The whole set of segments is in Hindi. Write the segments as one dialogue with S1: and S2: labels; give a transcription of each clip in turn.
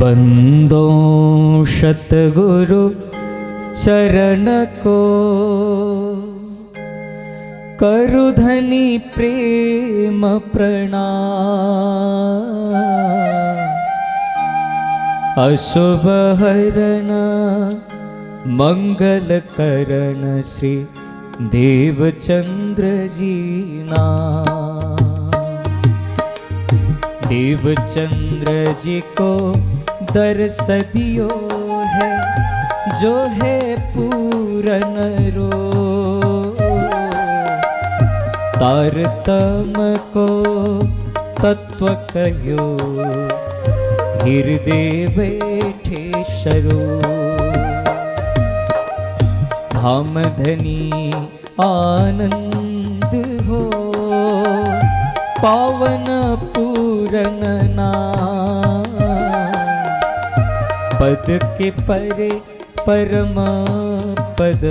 S1: बंदो सतगुरु चरण को करु धनी प्रेम प्रणाम। अशुभ हरण मंगल करण श्री देवचंद्र जी ना। देवचंद्र जी को दर्श दियो है जो है पूरन रो। तारतम को तत्व कहो हृदय बैठे शरो। धाम धनी आनंद हो पावन पूरन नाम। पद के परे परम पद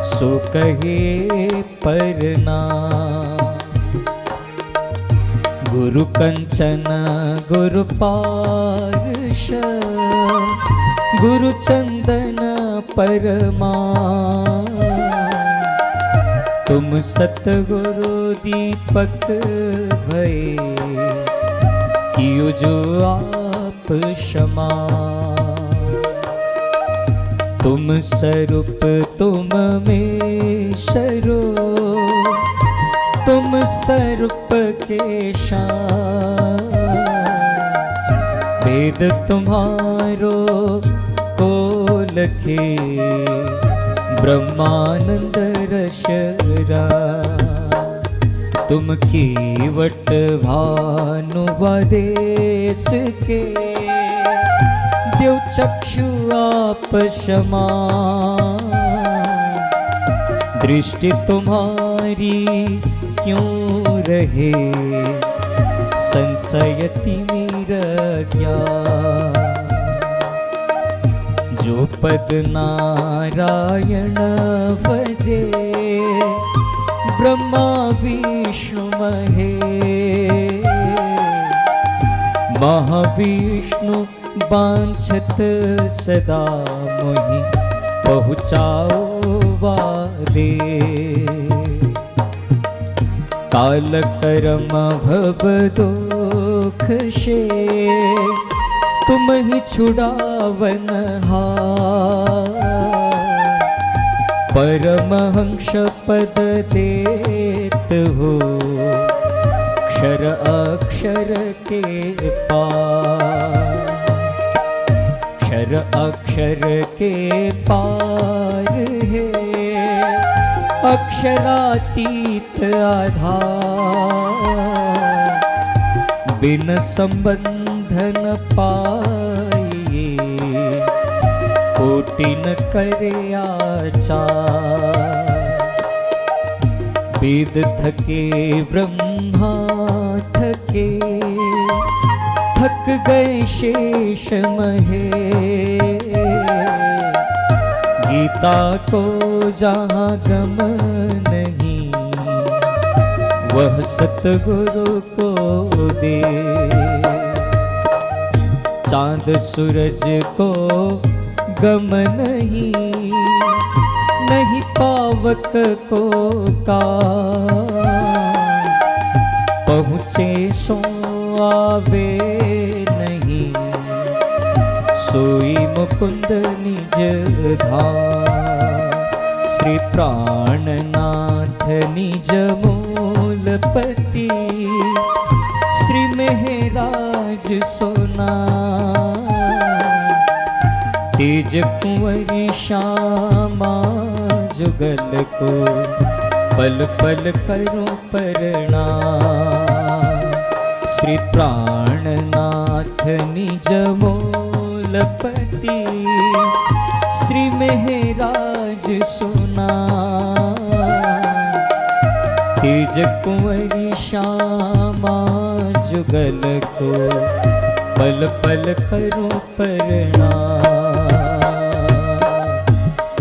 S1: सो कहे परनाम। गुरु कंचन गुरु पार्श गुरु चंदन परमा। तुम सतगुरु दीपक भये कियो जो आप क्षमा। तुम स्वरूप तुम में शरो तुम स्वरूप के शान। वेद तुम्हारो को लखे ब्रह्मानंद रशरा। तुम कीवट भानुवादेश के देव चक्षु आप क्षमा। दृष्टि तुम्हारी क्यों रहे संशय तिमिर ज्ञान। जो पद नारायण भजे ब्रह्मा विष्णु महेश। महाविष्णु वांछत सदा मोहि पहुँचाओ वादे। काल कर्म भव दुख से तुम ही छुड़ावन हार। परमहंस पद देत हो अक्षर अक्षर के पार। अक्षर अक्षर के पार है अक्षरातीत आधार। बिन संबंधन पाइए कोटि न करे आचार। वेद थके ब्रह्मा थके थक गए शेष महे। गीता को जहाँ गम नहीं वह सतगुरु को दे। चांद सूरज को गम नहीं नहीं पावक को का। पहुँचे सो आवे नहीं सोई मुकुंद निज धाम। श्री प्राणनाथ निज मूलपति श्री मेहराज सोना। तेज कुंवरी श्यामा जुगल को पल पल करो प्रणाम। श्री प्राणनाथ निज मूलपति श्री मेहराज सोना। तेज कुंवरी श्यामा जुगल को पल पल करो प्रणाम।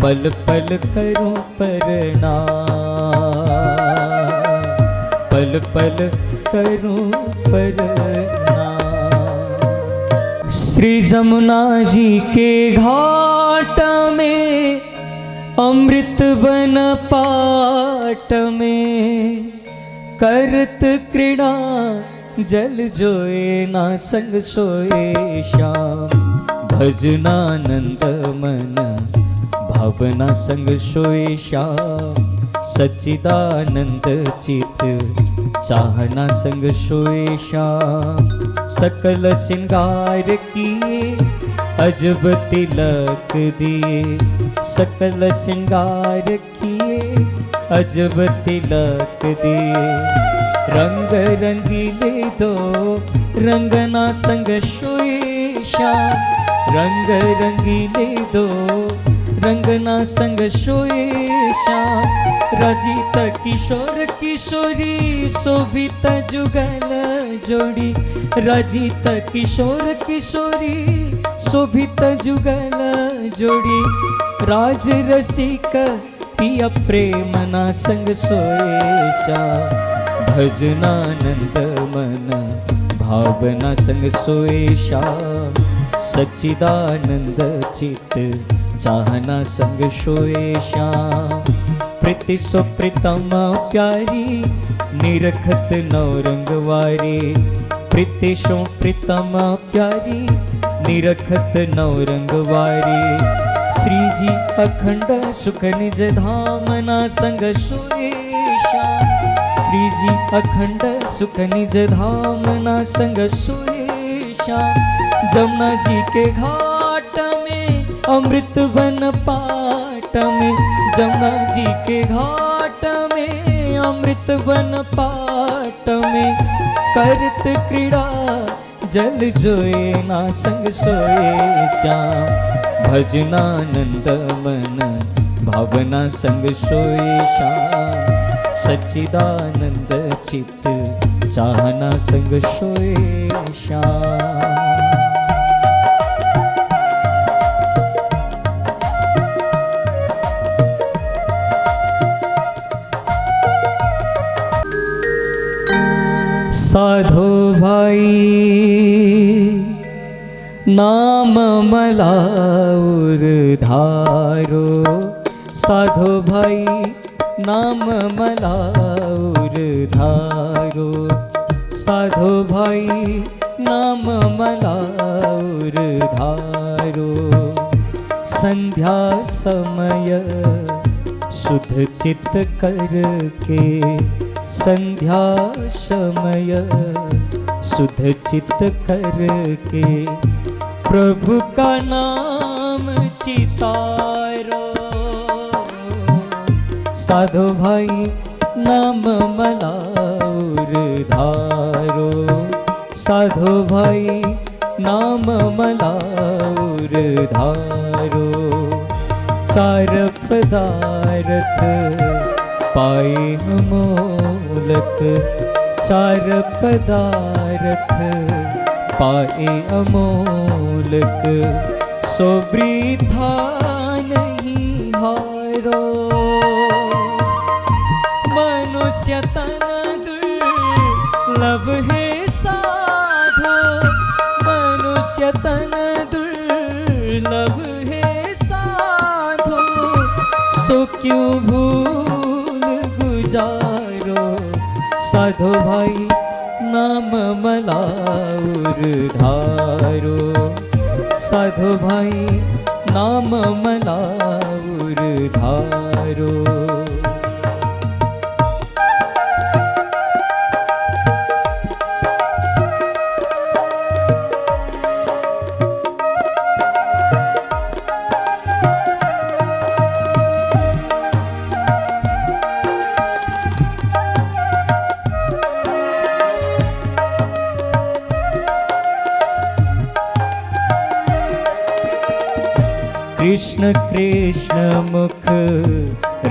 S1: पल पल करो प्रणाम। पल पल करो प्रणाम। श्री जमुना जी के घाट में अमृत बन पाट में करत क्रीड़ा जल जोए ना संग सोए श्याम भजनानंद मन भावना संग सोए श्याम सच्चिदानंद चित चाहना संग सोए श्याम सकल श्रृंगार किए अजब तिलक दिए सकल श्रृंगार किए अजब तिलक दिए रंग रंगीले दो रंगना संग सोए श्याम रंग रंगीले दो रंगना संग सोए श्याम रजित किशोर किशोरी शोभित जुगल जोड़ी रजित किशोर किशोरी शोभित जुगल जोड़ी राज रसिक पिया प्रेम ना संग सोए श्याम भजनानंद मन भावना संग सोए श्याम सच्चिदानंद चित चाहना संग सोए श्याम प्रीति सुप्रीतम प्यारी निरखत नौरंगवारी प्रीति सुप्रीतम प्यारी निरखत नौरंगवारी श्री जी अखंड सुख निज धाम ना संग सोए श्याम श्री जी अखंड सुख निज धाम ना संग सोए श्याम जमुना जी के घाट में अमृत बन पाट में जमुना जी के घाट में अमृत बन पाट में करत क्रीड़ा जल जोए ना संग सोए श्याम भजनानंद मन भावना संग सोए श्याम सच्चिदानंद चित चाहना संग सोए श्याम साधो भाई नाम मलाउर धारो साधो भाई नाम मलाउर धारो साधो भाई नाम मलाउर धारो संध्या समय शुद्ध चित करके संध्या समय शुद्ध चित करके प्रभु का नाम चितारो साधो भाई नाम मलाउर धारो साधो भाई नाम मलाउर धारो चार पदार्थ पाए अमोलक चार पदार्थ पाए अमोलक सो वृथा नहीं हारो मनुष्य तन दुर्लभ है साधो मनुष्य तन दुर्लभ है साधो सो क्यों भूल गुजारो साधो भाई नाम मलाउर धारो साधो भाई नाम मलाउर धारो कृष्ण कृष्ण मुख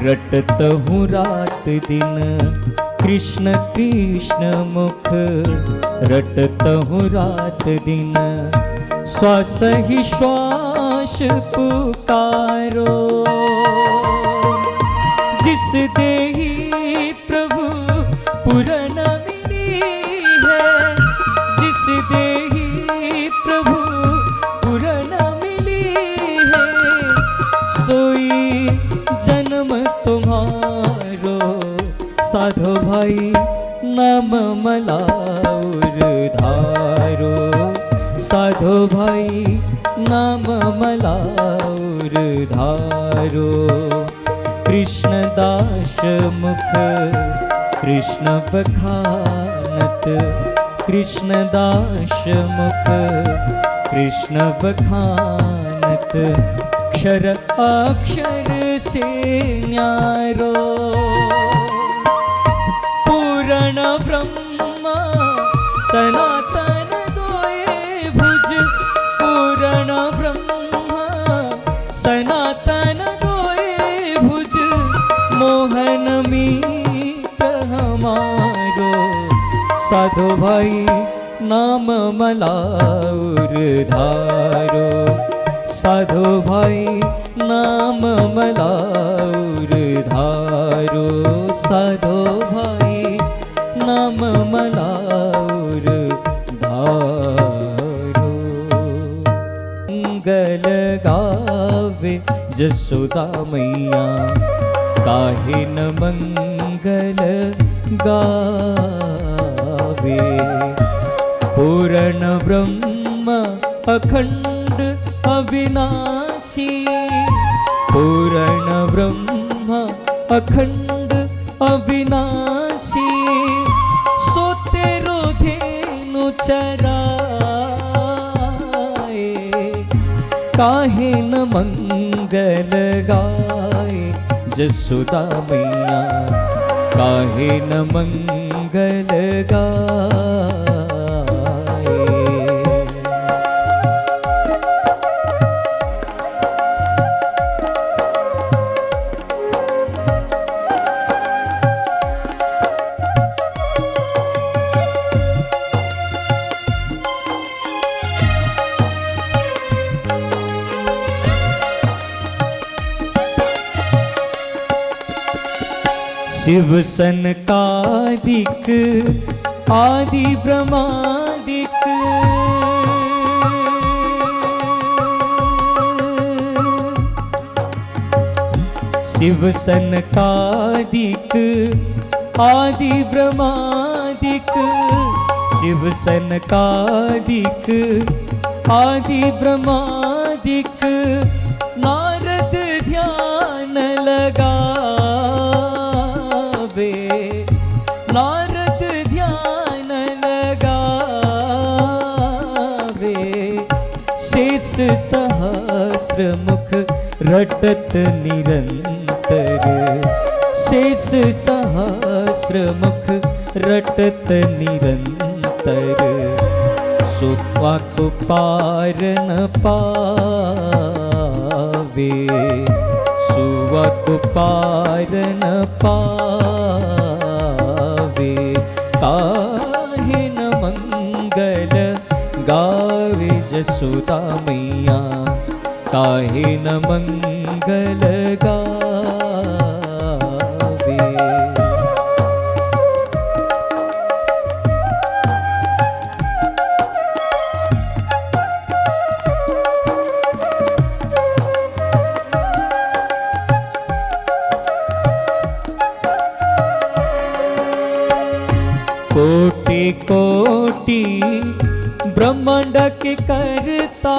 S1: रटत हूँ रात दिन कृष्ण कृष्ण मुख रटत हूँ रात दिन श्वास ही श्वास पुकारो जिस देही प्रभु पूरन मिली है जिस देही प्रभु नाम मलाउर धारो, साधो भाई नाम मलाउर धारो। कृष्ण दास मुख कृष्ण बखानत, कृष्ण दास मुख कृष्ण बखानत। अक्षर अक्षर से न्यारो, पूर्ण ब्रह्म सनातन दोए भुज। पूर्ण ब्रह्म सनातन दोए भुज, मोहन मीत हमारो। साधो भाई नाम मलाउर धारो, साधो भाई नाम मलाउर धारो। साधो भाई नाम मलाउर धारो। मंगल गावे जसोदा मैया, काहे न मंगल गावे। पूर्ण ब्रह्म अखंड अविनाशी, पूर्ण ब्रह्म अखंड अविनाशी। सो तेरो धेनु चराए, काहे न मंगल गाए जसोदा मैया, काहे न मंगल गाए। शिव सनकादिक आदि ब्रह्मादिक, शिव सनकादिक आदि ब्रह्मादिक। शिव सनकादिक आदि ब्रह्मादिक, नारद ध्यान लगा। नारद ध्यान लगावे, शेष सहस्र मुख रटत निरंतर। शेष सहस्र मुख रटत निरंतर। सुवा को पार न पावे, सुवा को पार न पावे। काहे न मंगल गावे जसोदा मैया, काहे न मंगल गावे। कोटि कोटि ब्रह्मांड के करता,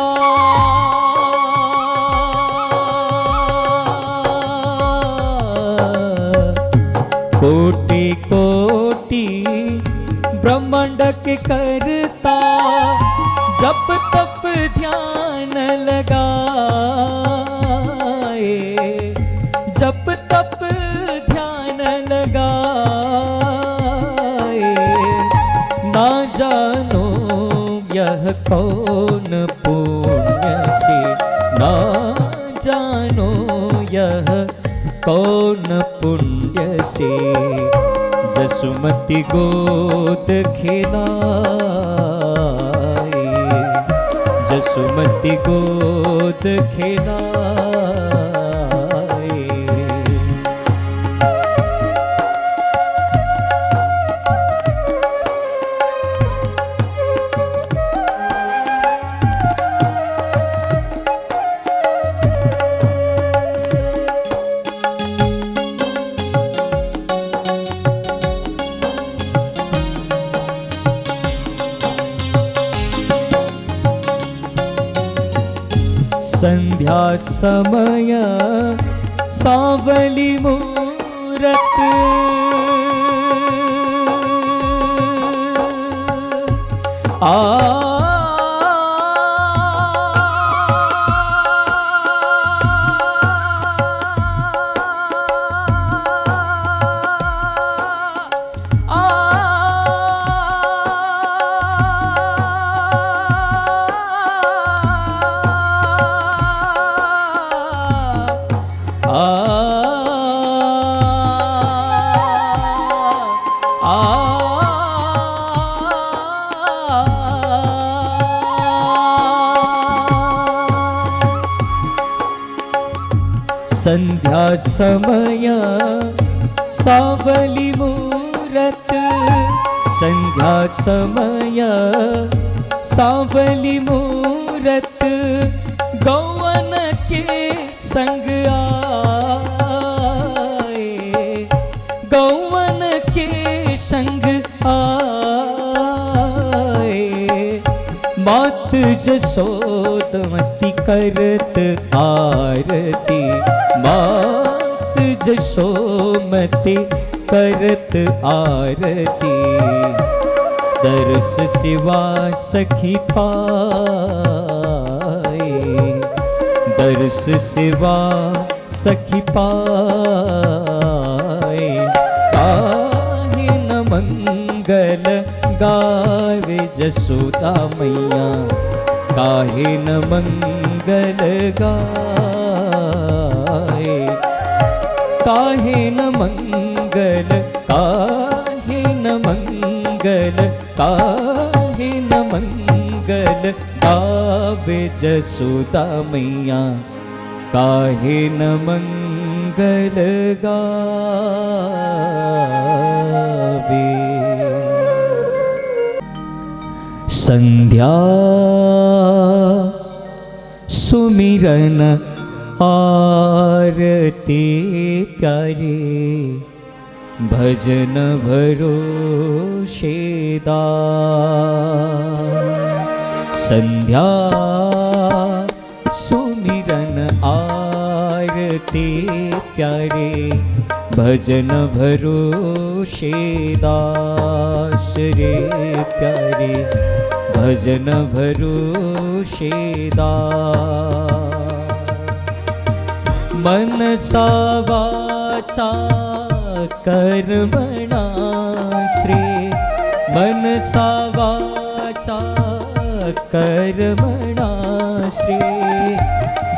S1: कोटि कोटि ब्रह्मांड के करता। जप तप ध्यान लगाए, जप तप ध्यान लगाए। ना जानो यह कौन पुण्य से, ना जानो यह कौन पुण्य से। जसुमती गोद खिलाए, जसुमती गोद खिलाए। संध्या समय सावली मूरत संध्या समय सावली मूरत संध्या समय सावली मूरत गौवन के संग आए गौवन के संग आए मात जसोदमती करत आरती मात जसोमती करत आरती दर्श सिवा सखी पाए दर्श सिवा सखी पाए काहे न मंगल गावे जसोदा मैया काहे न मंगल गाए काहे न मंगल काहे न मंगल काहे न मंगल गावे जसोदा मैया काहे न मंगल गावे। संध्या सुमिरन आरती प्यारे भजन भरोशेदार संध्या सुमिरन आरती प्यारे भजन भरोशेदास रे प्यारे भजन भरोशेदार मनसा वाचा कर्मणा श्री मनसा वाचा कर्मणा श्री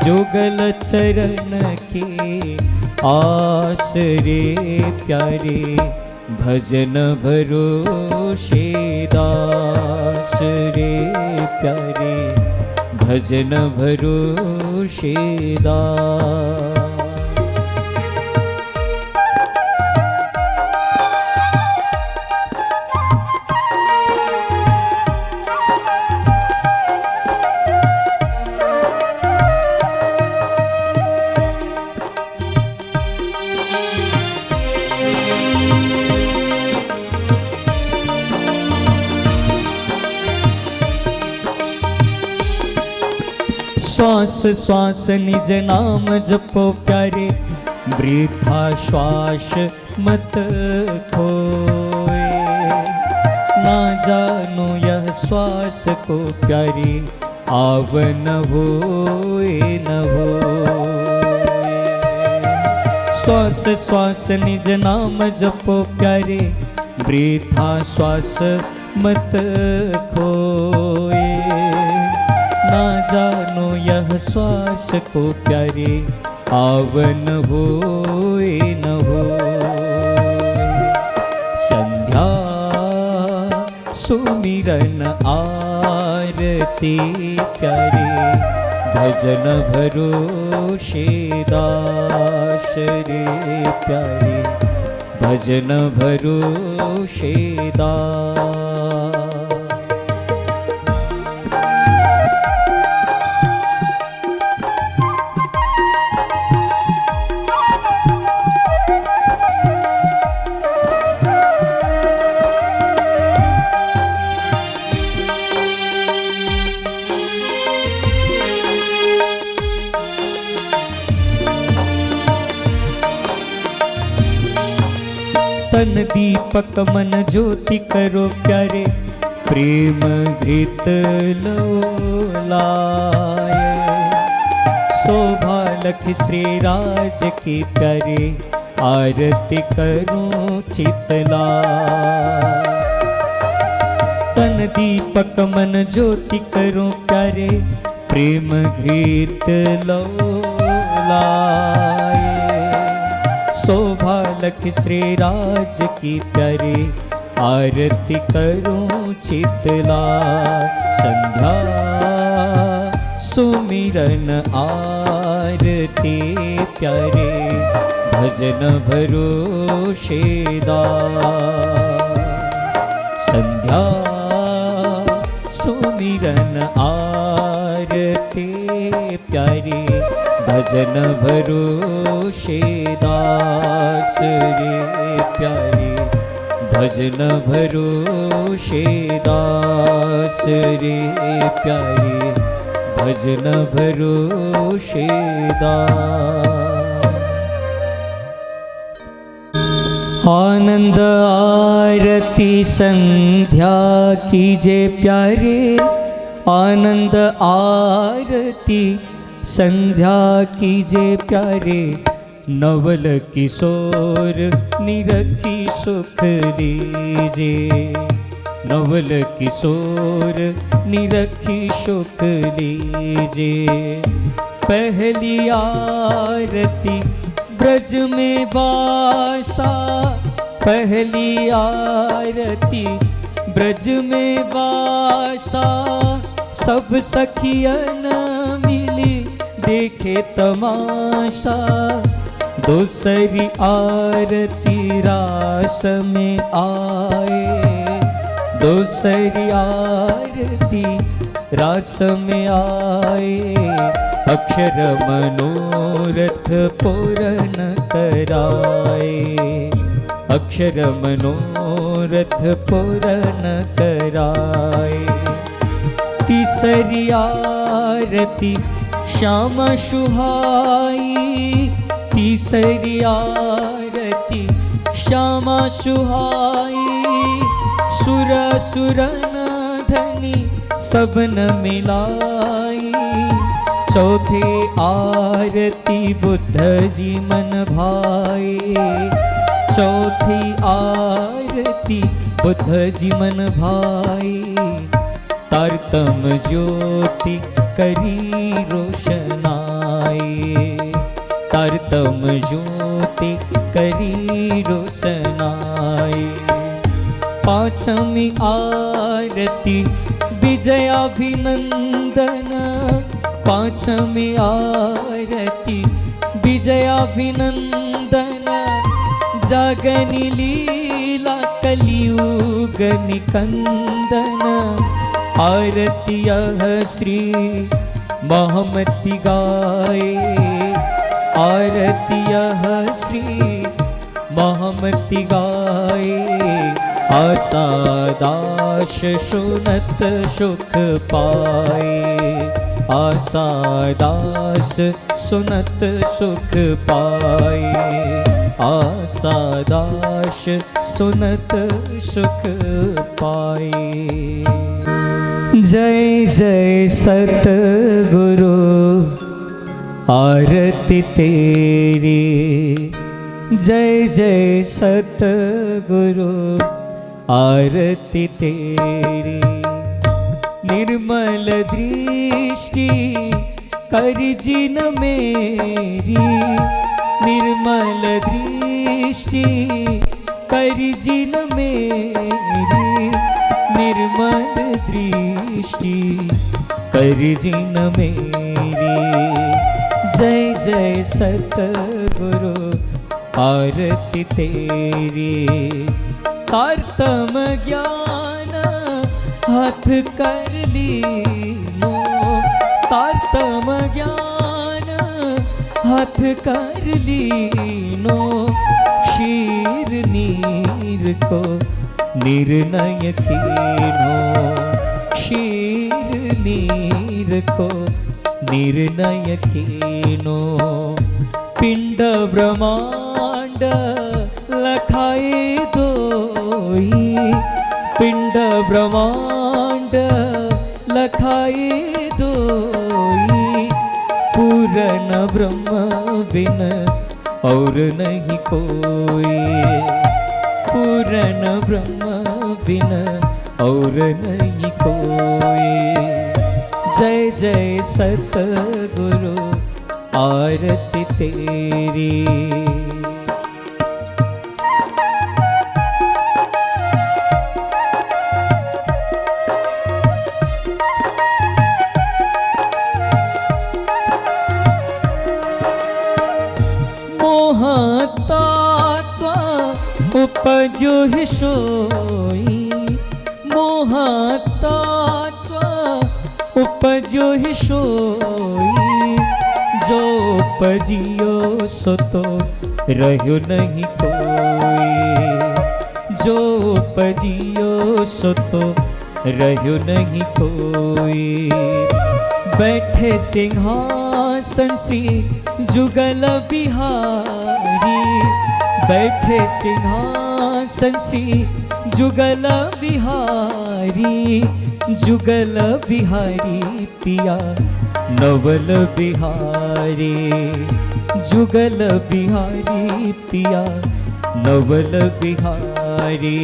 S1: जुगल चरण के आसरे प्यारे भजन भरोशेदास रे प्यारे भजन भरोशेदार श्वास श्वास निज नाम जपो प्यारे वृथा श्वास मत खोए ना जानो यह श्वास को प्यारे आव न होए न होए श्वास श्वास निज नाम जपो प्यारे वृथा श्वास मत खोए ना जानो यह श्वास को प्यारे आवन होए न होए संध्या सुमिरन आरती प्यारे भजन भरोशेदास रे प्यारे भजन भरोशेदास तन दीपक मन ज्योति करो प्यारे, प्रेम घृत लो लाए। शोभा लख श्री राज की प्यारे, आरती करूं चितला। तन दीपक मन ज्योति करूं प्यारे, प्रेम घृत लो लाए। शोभा लख श्री राज की प्यारे, आरती करूं चितला। संध्या सुमिरन आरती प्यारे, भजन भरोशेदार। संध्या सुमिरन आरती प्यारे, भजन भरोशेदास रे प्यारे, भजन भरोशेदास रे प्यारे, भजन भरोशेदास। आनंद आरती संध्या कीजे प्यारे, आनंद आरती संध्या कीजे प्यारे। नवल किशोर निरखी सुख लीजे, नवल किशोर निरखी सुख लीजे। पहली आरती ब्रज में वासा, पहली आरती ब्रज में वासा। सब सखियन मिली देखे तमाशा, दूसरी आरती रास में आए, दूसरी आरती रास में आए। अक्षर मनोरथ पूर्ण कराए, अक्षर मनोरथ पूर्ण कराए। तीसरी आरती श्याम सुहाई, तीसरी आरती श्याम सुहाई। सुर सुरन धनी सबन मिलाई, चौथे आरती बुद्ध जी मन भाई, चौथी आरती बुद्ध जी मन भाई। तारतम ज्योति करी रोशनाई, तारतम ज्योति करी रोशनाई। पांचवी आरती विजयाभिनंदन, पांचवी आरती विजयाभिनंदन। जागनी लीला कलियुग निकंदन, आरती यह श्री महमति गाए, आरती यह श्री महमति गाए। आशा दास सुनत सुख पाए, आशा दास सुनत सुख पाए। आशा दास सुनत सुख पाए। जय जय सतगुरु आरती तेरी, जय जय सतगुरु आरती तेरी। निर्मल दृष्टि कर जिन मेरी, निर्मल दृष्टि कर जिन मेरी। निर्मल दृष्टि कर जिन मेरी। जय जय सतगुरु आरती तेरी। तारतम ज्ञान हाथ कर लीनो, तारतम ज्ञान हाथ कर लीनो। क्षीर नीर को निर्णय कीनो, क्षीर नीर को निर्णय कीनो। पिंड ब्रह्मांड लखाए ब्रह्मांड लखाए दोई, पूर्ण ब्रह्म बिन और नहीं कोई, पूर्ण ब्रह्म बिन और नहीं कोई। जय जय सतगुरु आरती तेरी। मोहतात्वा उपजो ही सोई, मोहतात्वा उपजो ही सोई, जो उपजियो सो तो रह्यो नहीं कोई, जो उपजियो सो तो रह्यो नहीं कोई। बैठे सिंहासन श्री जुगल बिहारी, बैठे सिंहासन श्री जुगल बिहारी, जुगल बिहारी पिया नवल बिहारी, जुगल बिहारी पिया नवल बिहारी।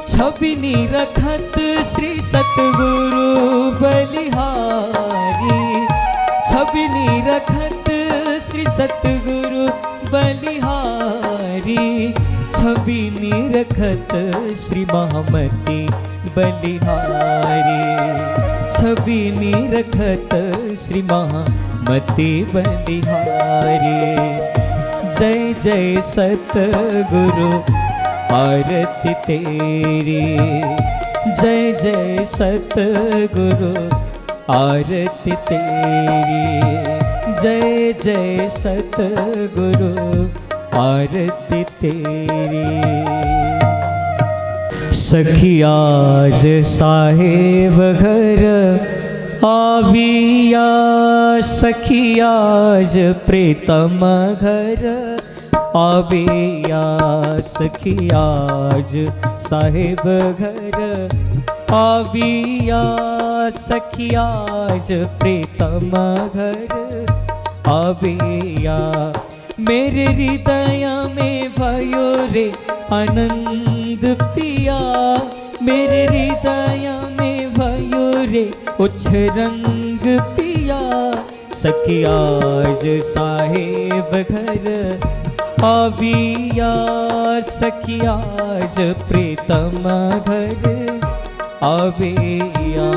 S1: छवि निरखत श्री सतगुरु बलिहारी, छवि निरखत श्री सतगुरु बलिहारी, छवि निरखत श्री महामती बलिहारी, छवि निरखत श्री महामती बलिहारी। जय जय सतगुरु आरती तेरी, जय जय सतगुरु आरती तेरी, जय जय सतगुरु आरती तेरी। सखी आज साहेब घर आविया, सखी आज प्रीतम घर आविया, सखी आज साहेब घर आविया, सखी आज प्रीतम घर आविया। मेरे हृदय में भयो रे आनंद पिया, मेरे हृदय में भयो रे उच्छ रंग पिया। सखी आज साहेब घर आविया, सखी आज प्रीतम घर आविया।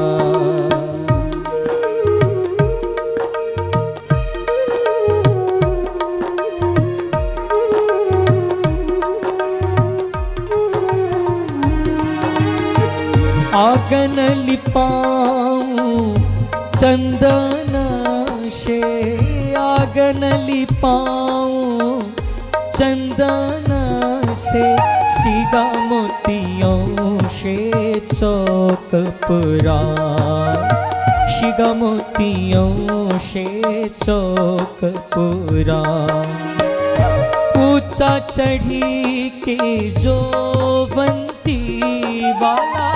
S1: आंगन लिपाऊं चंदन से, आंगन लिपाऊं चंदन से, सीधा मोतियों से चौक पुरा, सीधा मोतियों से चौक पुरा। ऊंचा चढ़ी के जो बंती वाला,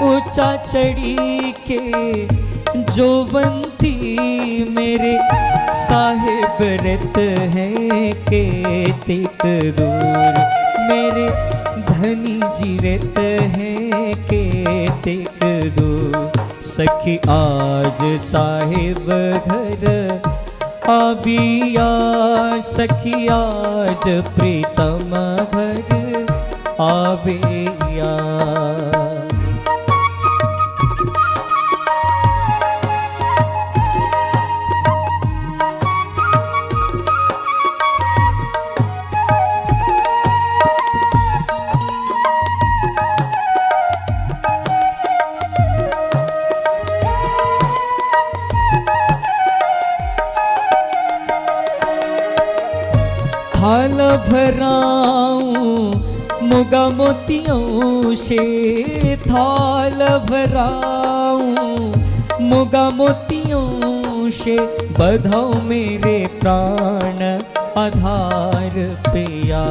S1: ऊंचा चढ़ी के जो बंती मेरे साहिब रत है के तिक दूर, मेरे धनी जी रत है के तिक दूर। सखी आज साहिब घर आविया, सखी आज प्रीतम घर आविया। थाल भराऊं मुगा मोतियों से, थाल भराऊं मुगा मोतियों से। बधाओ मेरे प्राण आधार पिया,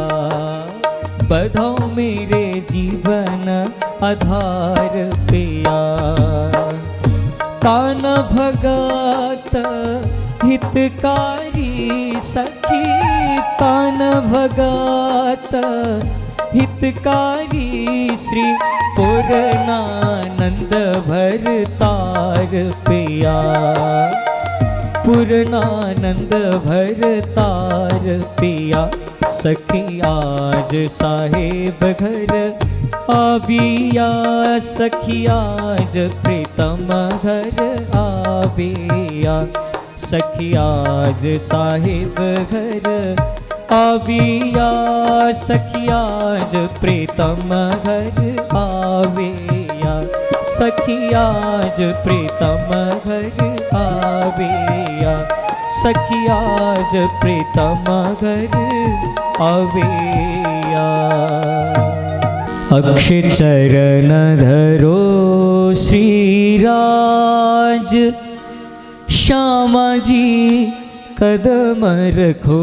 S1: बधाओ मेरे जीवन आधार पिया। तान भगत हितकारी सखी, तान भगत हितकारी श्री पूर्णानंद भरतार पिया। पूर्णानंद भरतार पिया। सखी आज साहेब घर आबिया, सखी आज प्रीतम घर आबिया। सखी आज साहेब घर आबिया, सखी आज प्रीतम घर आबिया। सखी आज प्रीतम घर आबिया, सखी आज प्रीतम घर आबिया। अक्षय चरण धरो श्रीराज, श्यामा जी कदम रखो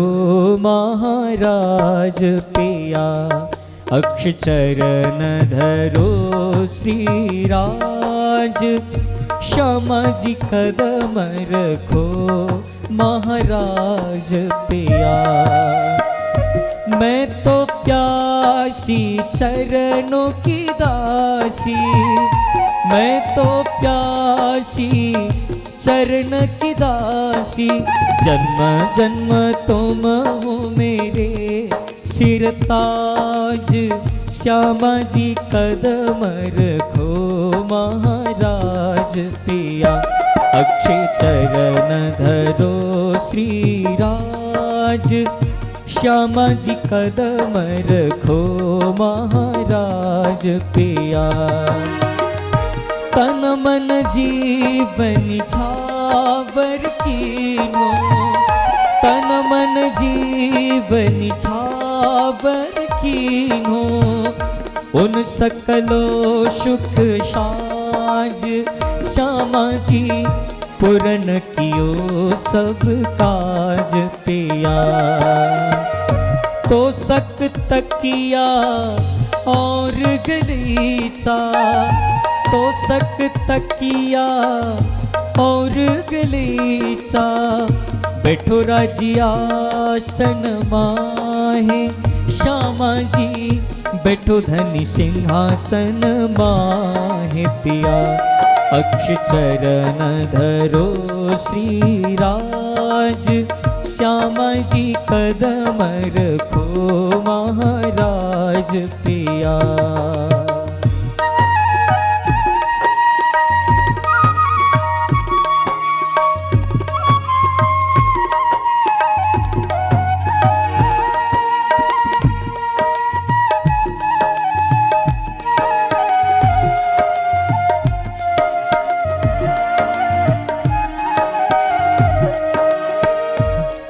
S1: महाराज पिया। अक्षय चरण धरो श्रीराज, श्यामा जी कदम रखो महाराज पिया। मैं तो प्यासी चरणों की दासी, मैं तो प्यासी चरण की दासी। जन्म जन्म तुम हो मेरे सिर ताज, श्यामा जी कदम रखो महाराज पिया। अक्षय चरण धरो श्रीराज, श्यामा जी कदम रखो महाराज पिया। तन मन जीवन छावर कीनो, तन मन जीवन छावर कीनो। उन सकलो सुख साज, श्यामा जी पूरन कियो सब काज पिया। तो सक तकिया और गलीचा, तो सक तकिया और गलीचा। बैठो राजियासन माहे, श्यामा जी बैठो धनी सिंहासन माहे पिया। अक्षय चरण धरो श्रीराज, श्यामा जी कदम रखो महाराज पिया।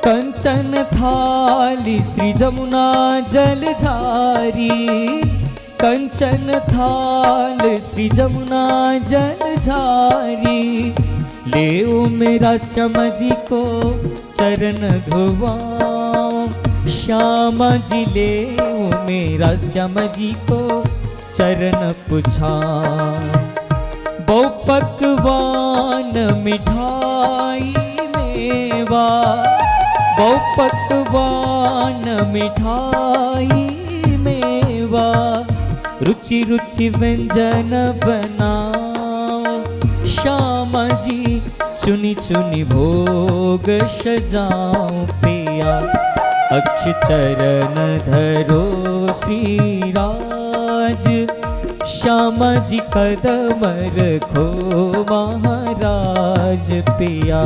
S1: कंचन थाली श्री जमुना जलझारी, कंचन थाल श्री जमुना जलझारी। ले मेरा श्यामा जी को चरण धुआओ, श्यामा जी ले मेरा श्यामा जी को चरण पुछाओ। बहु पकवान मिठाई मेवा, बहु पकवान मिठाई मेवा। रुचि रुचि व्यंजन बनाओ, श्यामा जी चुनी चुनी भोग सजाओ पिया। अक्षय चरण धरो श्रीराज, श्यामा जी कदम रखो महाराज पिया।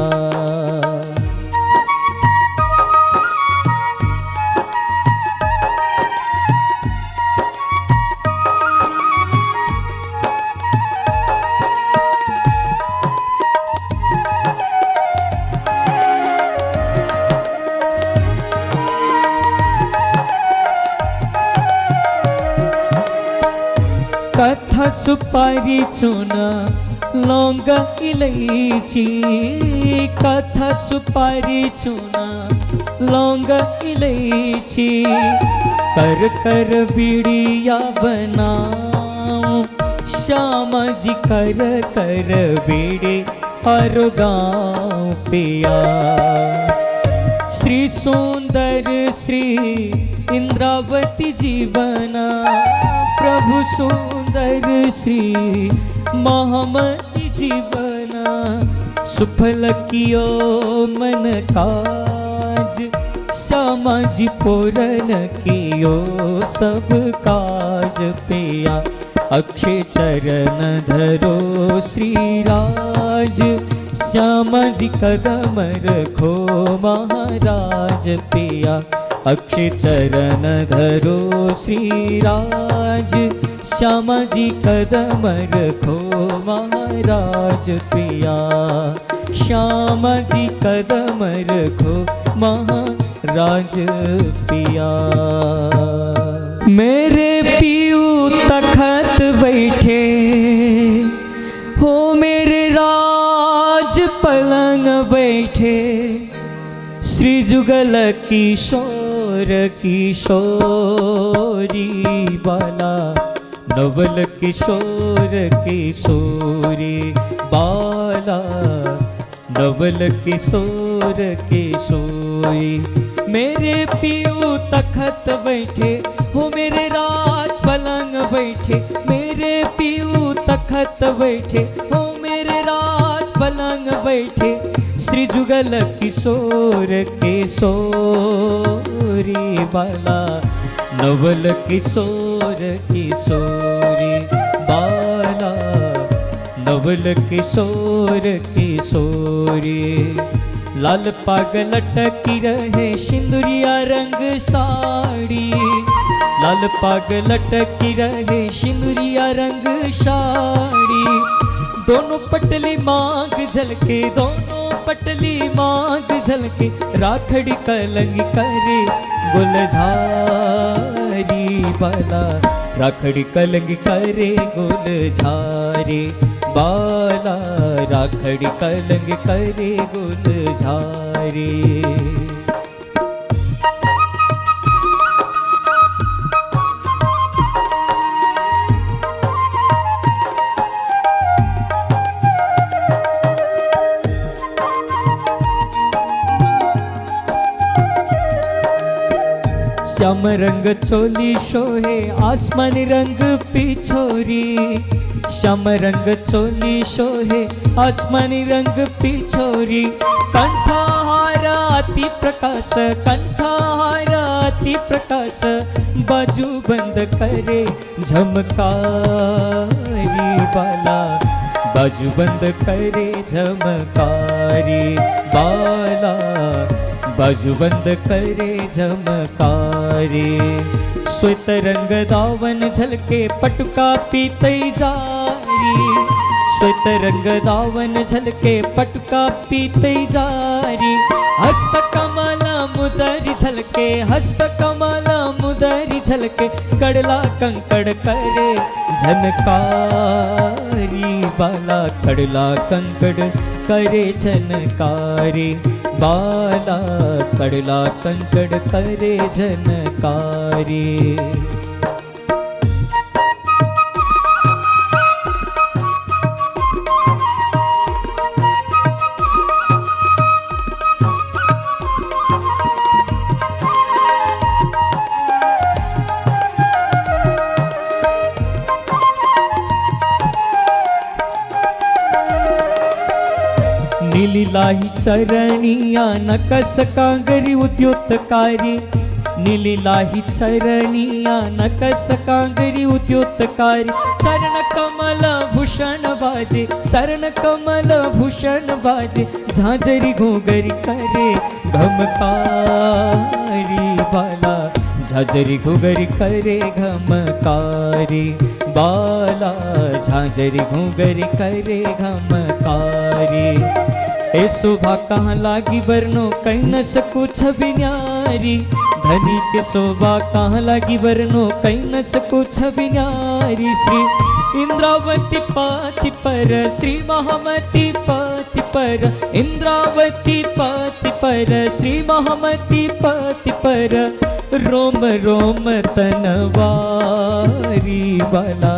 S1: कथा सुपारी चूना लौंग इलायची, कथा सुपारी चूना लौंग इलायची। कर कर बीड़िया बनाओ, श्यामा जी कर कर बेड़े हर गाँव पिया। श्री सुंदर श्री इंद्रावती जीवना, प्रभु सुंदर श्री महामती जीवना। सुफल कियो मन काज, श्यामा जी पूरन कियो सब काज पिया। अक्षय चरण धरो श्री राज, श्यामा जी कदम रखो महाराज पिया। अक्षय चरण धरो श्री राज, श्यामा जी कदम रखो महाराज पिया। श्यामा जी कदम रखो महाराज पिया। मेरे पियू तखत बैठे हो, मेरे राज पलंग बैठे। श्री जुगल किशोर किशोरी बाला, नवल किशोर किशोरी बाला। नवल किशोर किशोरी, मेरे पियू तखत बैठे हो, मेरे राज पलंग बैठे। मेरे पियू तखत बैठे हो, मेरे राज पलंग बैठे। श्री जुगल किशोर किशोरी बाला, नवल किशोर किशोरी बाला। नवल किशोर किशोरी, लाल पाग लटकी रहे सिंदूरिया रंग साड़ी। लाल पाग लटकी रहे सिंदूरिया रंग साड़ी। दोनों पटली मांग झलके, दोनों पटली मांग झलके। राखड़ी कलंगी करे गुलझारी बाला, राखड़ी कलंगी करे गुलझारी बाला। राखड़ी कलंगी करे गुलझारी। श्याम रंग चोली शोहे आसमानी रंग पिछोरी। श्याम रंग चोली शोहे आसमानी रंग पिछोरी। कंठाहारा अति प्रकाश, कंठाहारा अति प्रकाश। बाजू बंद करे झमकारी बाला, बाजू बंद करे झमकारी बाला। बाजू बंद करे झमकारी। श्वेत रंग दावन झलके पटुका पीतई जारी। श्वेत रंग दावन झलके पटुका पीतई जारी। हस्त कमल मुदरी झलके, हस्त कमल मुदरी झलके। कड़ला कंकड़ करे झनकारी बाला, कड़ला कंकड़ करे झनकारी बाला। कड़ला कंकड़ करे झनकारी। नीली लाही चरणिया नकस कांगरी उद्योतकारी। नीली लाही चरणिया नकस कांगरी उद्योतकारी। चरण कमल भूषण बाजे, चरण कमल भूषण बाजे। झांझरी घोंगरी करे घमकारी बाला, झांझरी घोंगरी करे घमकारी बाला। झांझरी घोंगरी करे घमकारी। ए शोभा कहाँ लागी वरनो कहीं न सकूं छवि न्यारी। धनी के शोभा कहाँ लागी वरनो कहीं न सकूं छवि न्यारी। श्री इंद्रावती पाति पर, श्री महामती पाति पर। इंद्रावती पाति पर, श्री महामती पाति पर। रोम रोम तनवारी बाला,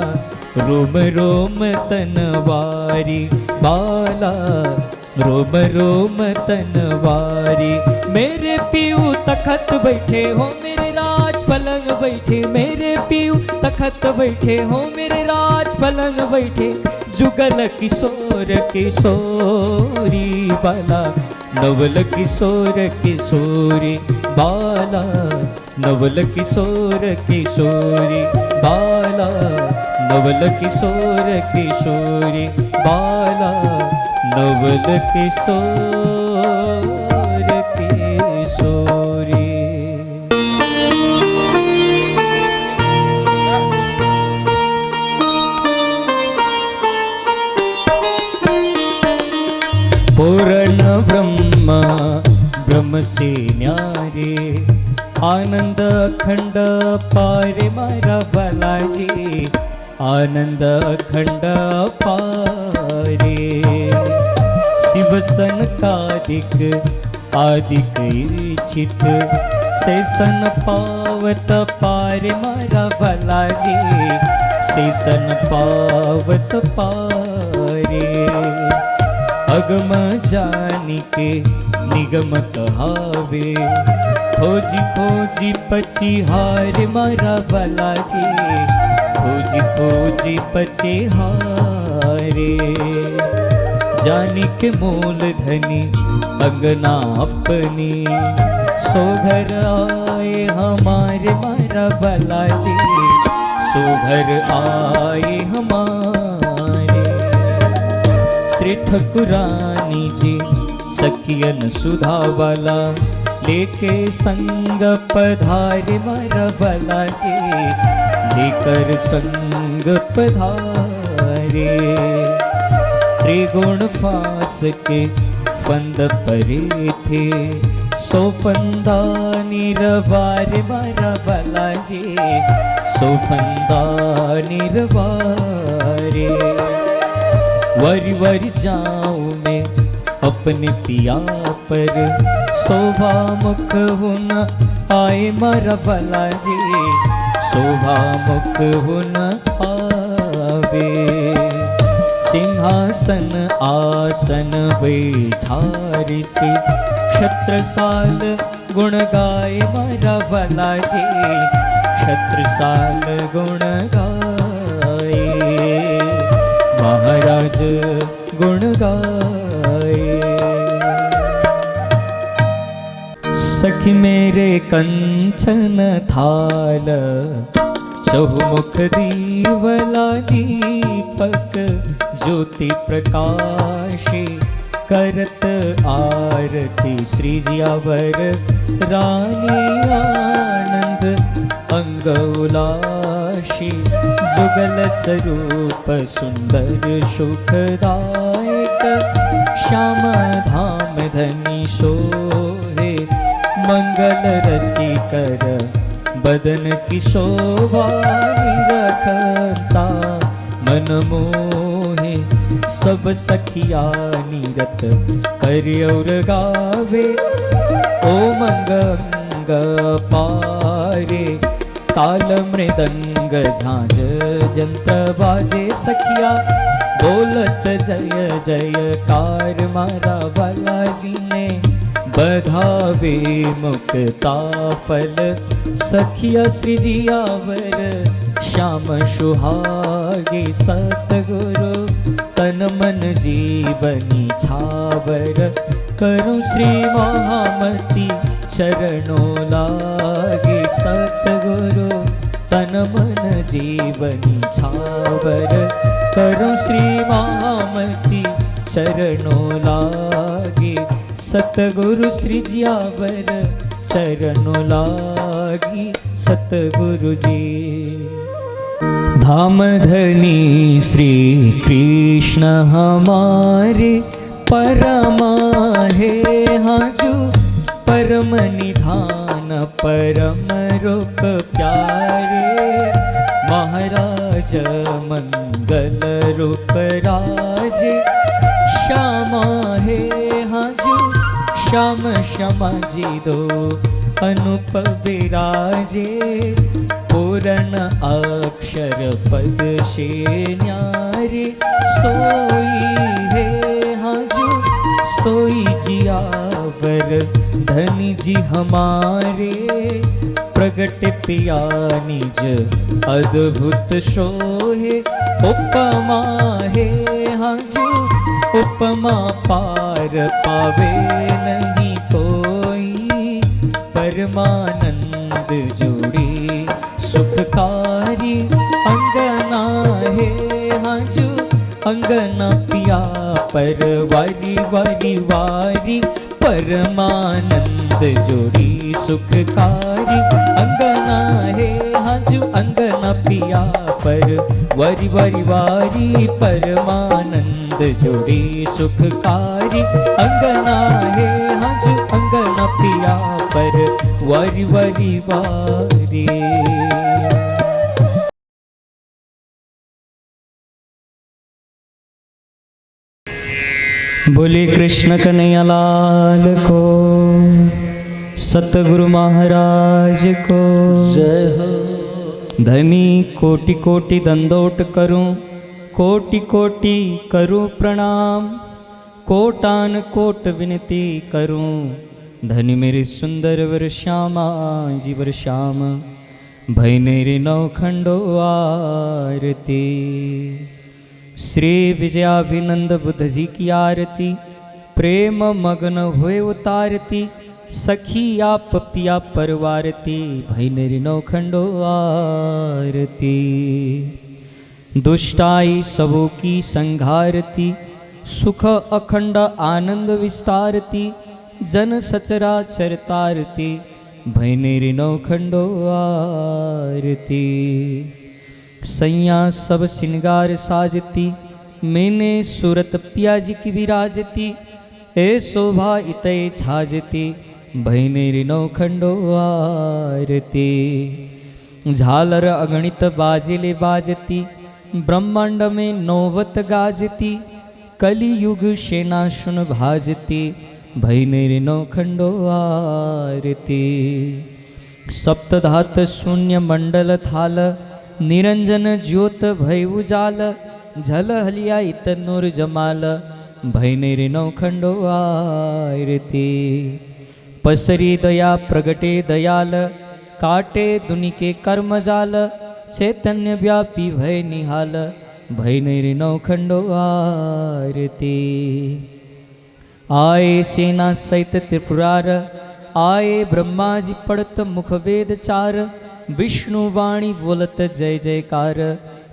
S1: रोम रोम तनवारी बाला, रोम रोम तनवारी। मेरे पीऊ तखत बैठे हो मेरे राज पलंग बैठे, मेरे पीऊ तखत बैठे हो मेरे राज पलंग बैठे। जुगल किशोर किशोरी बाला, नवल किशोर किशोरी बाला, नवल किशोर किशोरी बाला, नवल किशोर किशोरी बाला, नवल किशोर किशोरी। पूर्ण ब्रह्म ब्रह्म से न्यारे, आनंद अखंड पारे मारा बालाजी, आनंद अखंड पारे। शिव सनकादिक आदिक इच्छित, शेषन पावत पारे मारा बालाजी, शेषन पावत पारे। अगम जानिके निगम कहावे, खोजी खोजी पचिहार मारा बालाजी, खोजी खोजी पचिहारे। जानिके मूल धनी अंगना अपनी, सो घर आए हमारे मारा बालाजी, सो घर आए हमारे। श्री ठकुरानी जी सखियन सुधा वाला, लेके संग पधारे मारा बालाजी, लेकर संग पधारे। त्रिगुण फास के फंद परे थे, सो फंदा निरवारे मारा बालाजी, सो फंदा निरवारे। वरी वरी जाऊं मैं अपने पिया पर, शोभा मुख हुन आए मारा बालाजी, शोभा मुख हुन आवे। सिंहासन आसन बैठारे से, क्षत्रसाल गुण गाए मारा बालाजी, क्षत्रसाल गुण गाए। महाराज गुण गाए। सखी मेरे कंचन थाल, चहुमुख दीवला दीपक, ज्योति प्रकाशी करत आरती। श्री जियावर रानी आनंद अंग उलाशी, जुगल स्वरूप सुंदर सुखदायक। श्याम धाम धनी सोहे, मंगल रसिकर बदन की शोभा रखता। मन मोहे सब सखिया नीरत कर और गावे। ओ मंगंग पारे ताल मृदंग झांझ जंत्र बाजे। सखिया बोलत जय जयकार मारा बालाजी ने बधावे मुक्ता फल। सखिया श्री जियावर श्याम सुहागे सतगुरु तन मन जीवनी छावर। करूं श्री महामती चरणों लागे सतगुरु तन मन जीवनी छावर। करूं श्री महामती चरणों लागे सतगुरु श्री जियावर चरणों लागी सतगुरु जी। धाम धनी श्री कृष्ण हमारे परमा है हाजू। परम निधान परम रूप प्यारे। महाराज मंगल रूप राजे। श्यामा है हाजू श्याम श्यामा जी दो अनूप विराजे। पूर्ण अक्षर पद से न्यारे सोई है हाजू सोई जियावर धनी जी हमारे प्रगट पिया निज अद्भुत शोहे उपमा है हाजू उपमा पार पावे नहीं कोई परमानंद जोड़ी सुखकारी अंगना है हाजू अंगना पिया पर वारी वारी वारी परमानंद जोड़ी सुखकारी अंगना है हाजू अंगना पिया पर वारी वारी वारी परमानंद जोड़ी सुखकारी अंगना है हाजू अंगना पिया पर वारी वारी वारी। बोले कृष्ण कन्हैया लाल को, सतगुरु महाराज को जय हो। धनी कोटि कोटि दंडोत करूं, कोटि कोटि करूं प्रणाम, कोटान कोट विनती करूं। धनी मेरे सुंदर वर श्यामा जी वर श्याम, भई मेरे नौखंडो आरती। श्री विजयाभिनंद बुद्ध जी की आरती, प्रेम मग्न हुए उतारती। सखी आप पिया परवारती, भई मेरी नौखंडो आरती। दुष्टाई सबों की संघारती, सुख अखंड आनंद विस्तारती। जन सचराचर तारती, भई मेरी नौखंडो आरती। सैया सब सिंगार साजती, मैंने सूरत पिया जी की विराजती। ए शोभा इतय छाजती, भई मेरी नौखंडो आरती। झालर अगणित बाजेले बाजती, ब्रह्मांड में नौवत गाजती। कली युग सेना सुन भाजती, भई मेरी नौखंडो आरती। सप्तधात शून्य मंडल थाल, निरंजन ज्योत भय उजाल। झल हलिया इत नूर जमाल, भई मेरी नौखंडो आरती। पसरी दया प्रगटे दयाल, काटे दुनि के कर्म जाल। चैतन्य व्यापी भय निहाल, भई मेरी नौखंडो आरती। आए सेना सहित त्रिपुरार, आए ब्रह्मा जी पढ़त मुख वेद चार। विष्णु वाणी बोलत जय जयकार,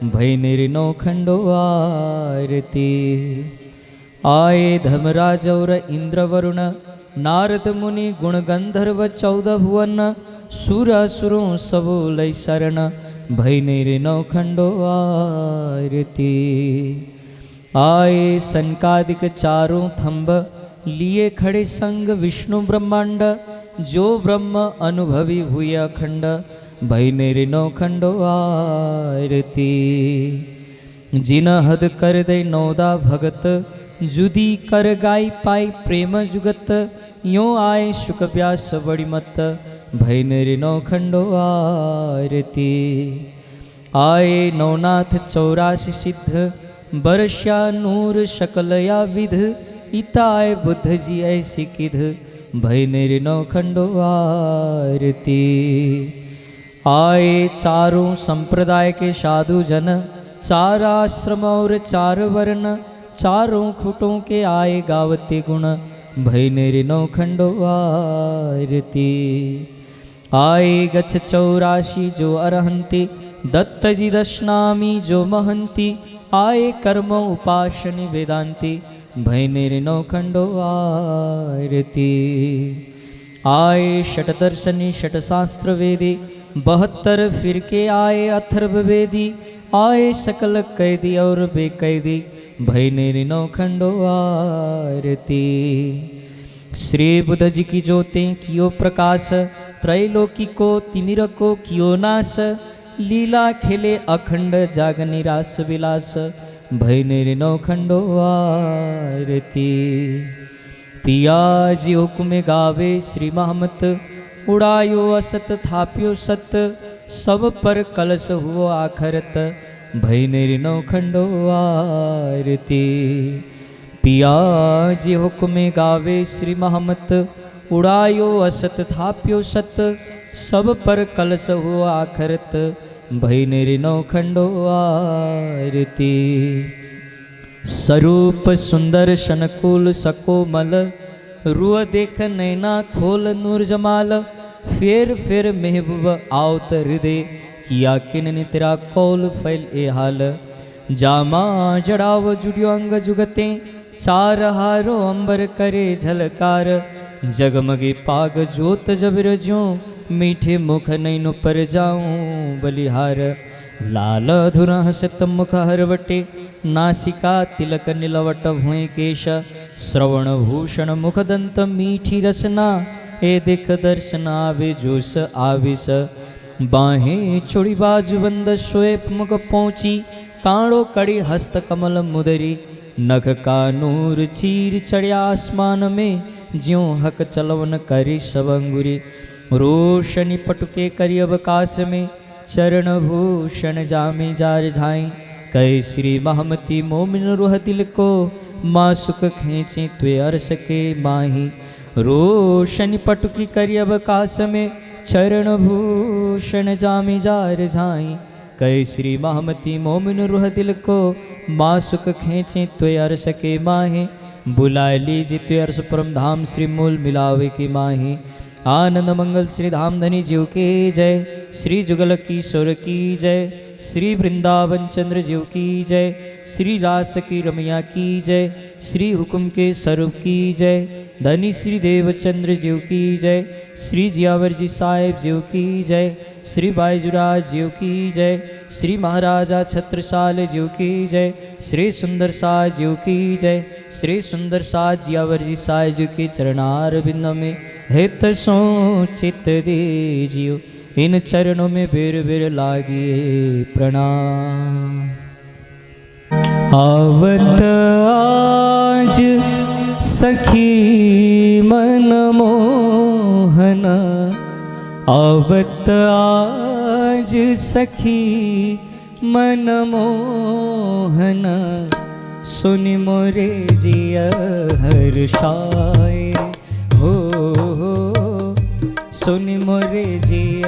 S1: भई मेरे नौखंडो आरती। आए धर्मराज और इंद्र वरुण, नारद मुनि गुण गंधर्व 14 भुवन। सुर असुरों सबो लय शरण, भई मेरे नौखंडो आरती। आए सनकादिक चारों थंब, लिए खड़े संग विष्णु ब्रह्मांड। जो ब्रह्म अनुभवी हुए अखंड, भई मेरे नौखंडो आरती। जिन हद कर दे नौदा भगत, जुदी कर गाय पाई प्रेम जुगत। यो आए शुक व्यास बड़ी मत, भई मेरे नौखंडो आरती। आए नवनाथ 84 सिद्ध, बरस्या नूर शकलया विध। इताए बुद्ध जी ऐसी किध, भई मेरे नौखंडो आरती। आए चारों संप्रदाय के साधु जन, 4 आश्रम और 4 वर्ण। चारों खुटों के आए गावते गुण, भई मेरे नौखंडो आरती। आए गच्छ 84 जो अरहंती, दत्त जी दशनामी जो महंती। आए कर्म उपासनी वेदांती, भई मेरे नौखंडो आरती। आए षट दर्शनी षट शास्त्र वेदी, 72 फिरके आए अथर्व वेदी। आए सकल कैदी और बेकैदी, भई मेरे नौखंडो आरती। श्री बुद्ध जी की ज्योतें कियो प्रकाश, त्रैलोकी को तिमिर को कियो नाश। लीला खेले अखंड जाग निराश विलास, भई मेरे नौखंडो आरती। पिया जी हुक्म गावे श्री महमत, उड़ायो असत थाप्यो सत। सब पर कलश हुओ आखरत, भई निर्णव खंडो आरती। पिया जी हुक्मे गावे श्री महमत, उड़ायो असत थाप्यो सत, सब पर कलश हुओ आखरत, भई निर्णव खंडो आरती। स्वरूप सुंदर शनकुल सकोमल, रुअ देख नैना खोल नूर जमाल। फिर महबूब आवत हृदय, किया किन तेरा कौल फैल ए हाल। जामा जड़ाव जुड़ियो अंग जुगते, चार हारो अंबर करे झलकार। जगमगे पाग जोत जबिर ज्यों, मीठे मुख नैनो पर जाऊं बलिहार। लाल धुर हसत मुख हरवटे, नासिका तिलक नीलवट भुए केश। श्रवण भूषण मुख दंत मीठी रसना, ए दिख दर्शन आवे जोश आविस। बाहें चुड़ी बाजू बंद श्वेप मुख पहुंची, कांड़ो कड़ी हस्त कमल मुदरी। नख का नूर चीर चढ़िया आसमान में, ज्यों हक चलवन करी सब अंगुरी। रोशनी पटुके करी अवकाश में, चरण भूषण जामे जार झाई। कह श्री महमती मोमिन रुह दिल को, माँ सुख खेचे त्वे अरस के माही। रोशनी पटुकी करी अवकाश में, चरण भूषण जामे जार झाई। कह श्री महमती मोमिन रुह दिल को, माँ सुख खेचे त्वे अरस के माहे। बुला लीजिए त्वे अरस परम धाम, श्री मूल मिलावे की माही। आनंद मंगल श्री धाम धनी जीव के जय, श्री जुगल किशोर की जय, श्री वृंदावन चंद्र जीव की जय, श्री रास की रमैया की जय, श्री हुक्म के स्वरूप की जय। धनी श्री देवचंद्र जीव की जय, श्री जियावर जी साहेब जीव की जय, श्री बाईजुराज जीव की जय, श्री महाराजा छत्रसाल जीव की जय, श्री सुंदर साज जीव की जय। श्री सुंदर साज जियावर जी साहेब जीव के चरणार बिंद में हित सो चित दे जियो, इन चरणों में बेर बेर लागिए प्रणाम। आवत आज सखी मन मोहन, आवत आज सखी मन मोहन। सुनि मोरे जिय हर्षाए हो, सुनि मोरे जिय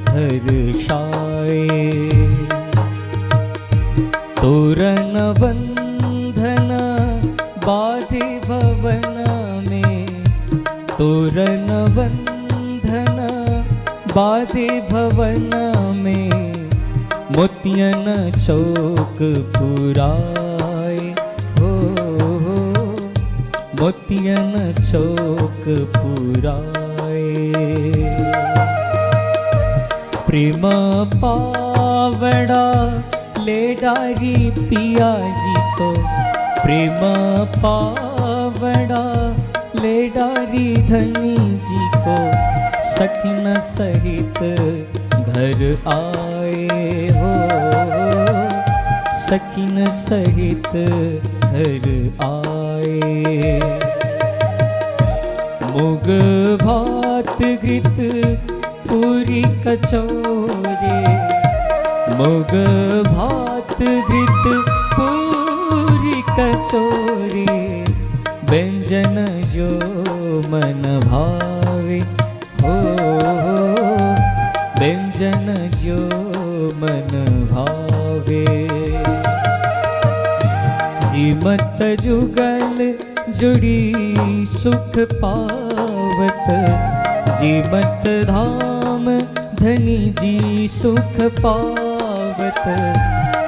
S1: हर्षाए। तोरण बंधन बाधे भवन में, तोरण बंधन बाधे भवन में। मोतियन चौक पुराए हो, मोतियन चौक पुराए। प्रेम पावड़ा ले डारी पिया जी को, प्रेम पावड़ा ले डारी धनी जी को। सखिन सहित घर आए हो, सखिन सहित घर आए। मुग भात घृत पूरी कचौरे, मुग भात घृत पूरी कचौरे। व्यंजन जो मन भावे हो, व्यंजन जो मन भावे। जीमत जुगल जुड़ी सुख पावत, जीमत धाम धनी जी सुख पावत।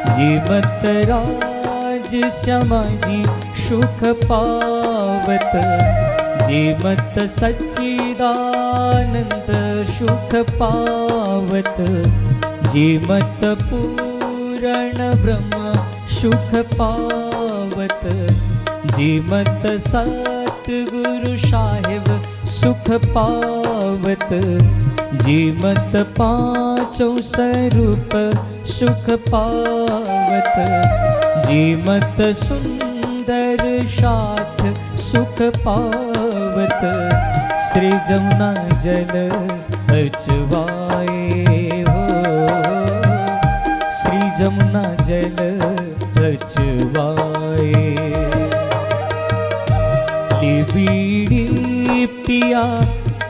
S1: जीमत राज श्यामा जी सुख पावत। जीमत सच्चिदानंद सुख पावत। जीमत पूर्ण ब्रह्म सुख पावत। जीमत सतगुरु साहिब सुख पावत। जीमत पांचों स्वरूप सुख पावत। जीमत सुंदर साथ सुख पावत। श्री जमुना जल अचवाए हो, जमुना जल अचवाए। बीड़ी पिया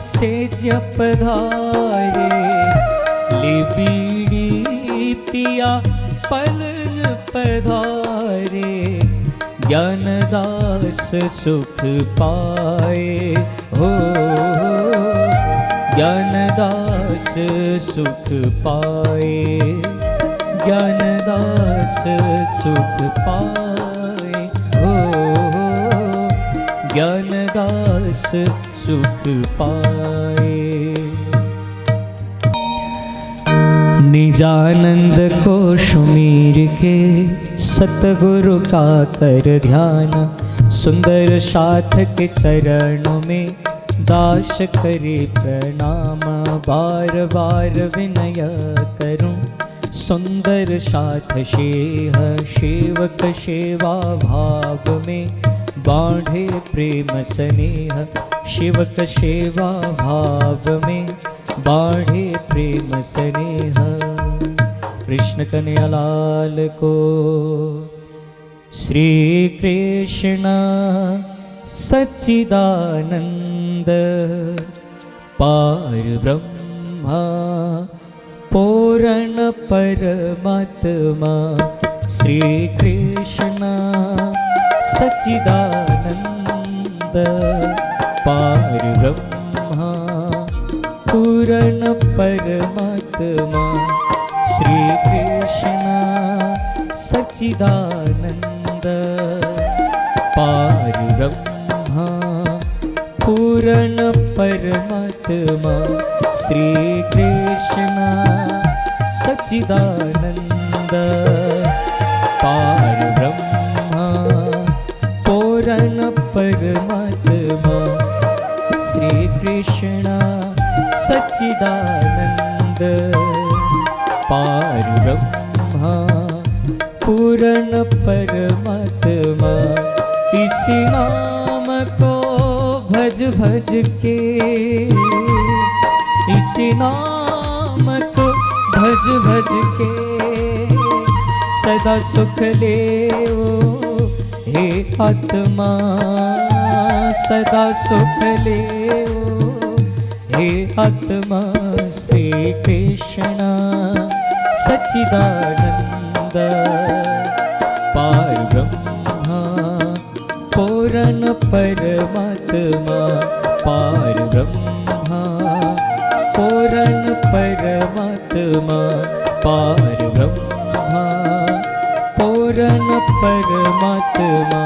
S1: से जप धारे, बीड़ी पिया पलंग पधारे, ज्ञानदास सुख पाए हो, ज्ञानदास सुख पाए, ज्ञानदास सुख पाए हो, ज्ञानदास सुख पाए। निजानंद को सुमीर के सतगुरु का कर ध्यान, सुंदर साथ के चरणों में दास करे प्रणाम। बार बार विनय करूं सुंदर साथ शेह, सेवक सेवा भाव में बाढ़े प्रेम स्नेह, सेवक सेवा भाव में बाढ़े प्रेम स्नेह। कृष्ण कन्हैया लाल को श्री कृष्ण सच्चिदानंद पार ब्रह्मा पूर्ण परमात्मा। श्री कृष्ण सच्चिदानंद पार ब्रह्मा पूर्ण परमात्मा। श्री कृष्ण सच्चिदानंद पार ब्रह्मा पूर्ण परमात्मा। श्री कृष्ण सच्चिदानंद पार ब्रह्मा पूर्ण परमात्मा। श्री कृष्ण सच्चिदानंद पार ब्रह्मा पूर्ण परमात्मा। इस नाम को भज भज के, इस नाम को भज भज के सदा सुख ले ओ हे आत्मा, सदा सुख ले ओ हे आत्मा। श्री कृष्ण सच्चिदानंद पार ब्रह्मा पूर्ण परमात्मा। पार ब्रह्मा पूर्ण परमात्मा। पार ब्रह्मा पूर्ण परमात्मा।